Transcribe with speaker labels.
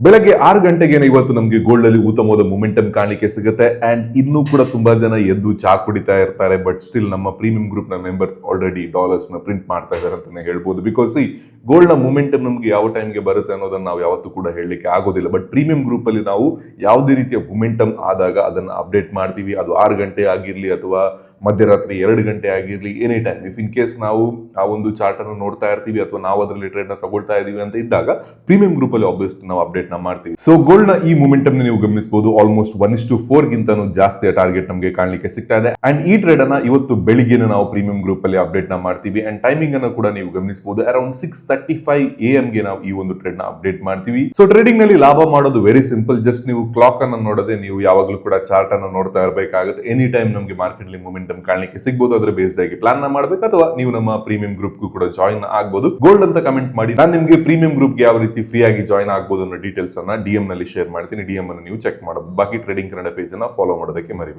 Speaker 1: ಬೆಳಗ್ಗೆ 6 ಗಂಟೆಗೆ ಇವತ್ತು ನಮಗೆ ಗೋಲ್ಡ್ ಅಲ್ಲಿ ಉತ್ತಮವಾದ ಮೊಮೆಂಟಮ್ ಕಾಣಲಿಕ್ಕೆ ಸಿಗುತ್ತೆ ಅಂಡ್ ಇನ್ನೂ ಕೂಡ ತುಂಬಾ ಜನ ಎದ್ದು ಚಾ ಕುಡಿತಾ ಇರ್ತಾರೆ. ಬಟ್ ಸ್ಟಿಲ್ ನಮ್ಮ ಪ್ರೀಮಿಯಂ ಗ್ರೂಪ್ ನ ಮೆಂಬರ್ಸ್ ಆಲ್ರೆಡಿ ಡಾಲರ್ಸ್ ನ ಪ್ರಿಂಟ್ ಮಾಡ್ತಾ ಇದ್ದಾರೆ ಅಂತಾನೆ ಹೇಳ್ಬೋದು. ಬಿಕಾಸ್ ಈ ಗೋಲ್ಡ್ ನ ಮೊಮೆಂಟಮ್ ನಮ್ಗೆ ಯಾವ ಟೈಮ್ಗೆ ಬರುತ್ತೆ ಅನ್ನೋದನ್ನ ನಾವು ಯಾವತ್ತೂ ಕೂಡ ಹೇಳಲಿಕ್ಕೆ ಆಗೋದಿಲ್ಲ. ಬಟ್ ಪ್ರೀಮಿಯಂ ಗ್ರೂಪ್ ಅಲ್ಲಿ ನಾವು ಯಾವುದೇ ರೀತಿಯ ಮೊಮೆಂಟಮ್ ಆದಾಗ ಅದನ್ನ ಅಪ್ಡೇಟ್ ಮಾಡ್ತೀವಿ. ಅದು 6 ಗಂಟೆ ಆಗಿರ್ಲಿ ಅಥವಾ ಮಧ್ಯರಾತ್ರಿ 2 ಗಂಟೆ ಆಗಿರ್ಲಿ, any time if in case ನಾವು ಆ ಒಂದು ಚಾರ್ಟ್ ಅನ್ನು ನೋಡ್ತಾ ಇರ್ತೀವಿ ಅಥವಾ ನಾವು ಅದರಲ್ಲಿ ಟ್ರೇಡ್ ನ ತಗೊಳ್ತಾ ಇದೀವಿ ಅಂತ ಇದ್ದಾಗ ಪ್ರೀಮಿಯಂ ಗ್ರೂಪ್ ಅಲ್ಲಿ ಆಬ್ವಿಯಸ್ಲಿ ನಾವು ಅಪ್ಡೇಟ್ ಮಾಡ್ತೀವಿ. ಸೊ ಗೋಲ್ಡ್ ನ ಈ ಮೊಮೆಂಟಮ್ ನೀವು ಗಮನಿಸಬಹುದು. ಆಲ್ಮೋಸ್ಟ್ 1:4 ಗಿಂತನೂ ಜಾಸ್ತಿ ಟಾರ್ಗೆಟ್ ನಮಗೆ ಕಾಣಲಿಕ್ಕೆ ಸಿಗ್ತಾ ಇದೆ. ಅಂಡ್ ಈ ಟ್ರೇಡ್ ಅನ್ನ ಇವತ್ತು ಬೆಳಿಗ್ಗೆ ನಾವು ಪ್ರೀಮಿಯಂ ಗ್ರೂಪ್ ಅಲ್ಲಿ ಅಪ್ಡೇಟ್ ಮಾಡ್ತೀವಿ. ಅಂಡ್ ಟೈಮಿಂಗ್ ಅನ್ನು ಕೂಡ ನೀವು ಗಮನಿಸಬಹುದು. ಅರೌಂಡ್ 6:35 AM ಗೆ ನಾವು ಈ ಒಂದು ಟ್ರೇಡ್ ನ ಅಪ್ಡೇಟ್ ಮಾಡ್ತೀವಿ. ಸೊ ಟ್ರೇಡಿಂಗ್ ನಲ್ಲಿ ಲಾಭ ಮಾಡೋದು ವೆರಿ ಸಿಂಪಲ್. ಜಸ್ಟ್ ನೀವು ಕ್ಲಾಕ್ ಅನ್ನು ನೋಡದೆ ನೀವು ಯಾವಾಗಲೂ ಕೂಡ ಚಾರ್ಟ್ ಅನ್ನು ನೋಡ್ತಾ ಇರಬೇಕಾಗುತ್ತೆ. ಎನಿ ಟೈಮ್ ನಮಗೆ ಮಾರ್ಕೆಟ್ ಅಲ್ಲಿ ಮೊಮೆಂಟಮ್ ಕಾಣಲಿಕ್ಕೆ ಸಿಗಬಹುದು. ಅದರ ಬೇಸ್ಡ್ ಆಗಿ ಪ್ಲಾನ್ ಮಾಡಬೇಕು ಅಥವಾ ನೀವು ನಮ್ಮ ಪ್ರೀಮಿಯಂ ಗ್ರೂಪ್ ಕೂಡ ಜಾಯಿನ್ ಆಗಬಹುದು. ಗೋಲ್ಡ್ ಅಂತ ಕಮೆಂಟ್ ಮಾಡಿ. ನಾನು ನಿಮಗೆ ಪ್ರೀಮಿಯಂ ಗ್ರೂಪ್ ಯಾವ ರೀತಿ ಫ್ರೀ ಆಗಿ ಜಾಯಿನ್ ಆಗಬಹುದು ಅನ್ನೋ ಡೀಟೇಲ್ಸ್ ಅನ್ನ DM ನಲ್ಲಿ ಶೇರ್ ಮಾಡ್ತೀನಿ. DM ಅನ್ನು ನೀವು ಚೆಕ್ ಮಾಡಬಹುದು. ಬಾಕಿ ಟ್ರೇಡಿಂಗ್ ಕನ್ನಡ ಪೇಜ್ ಅನ್ನ ಫಾಲೋ ಮಾಡೋದಕ್ಕೆ ಮರಿಬೇಡಿ.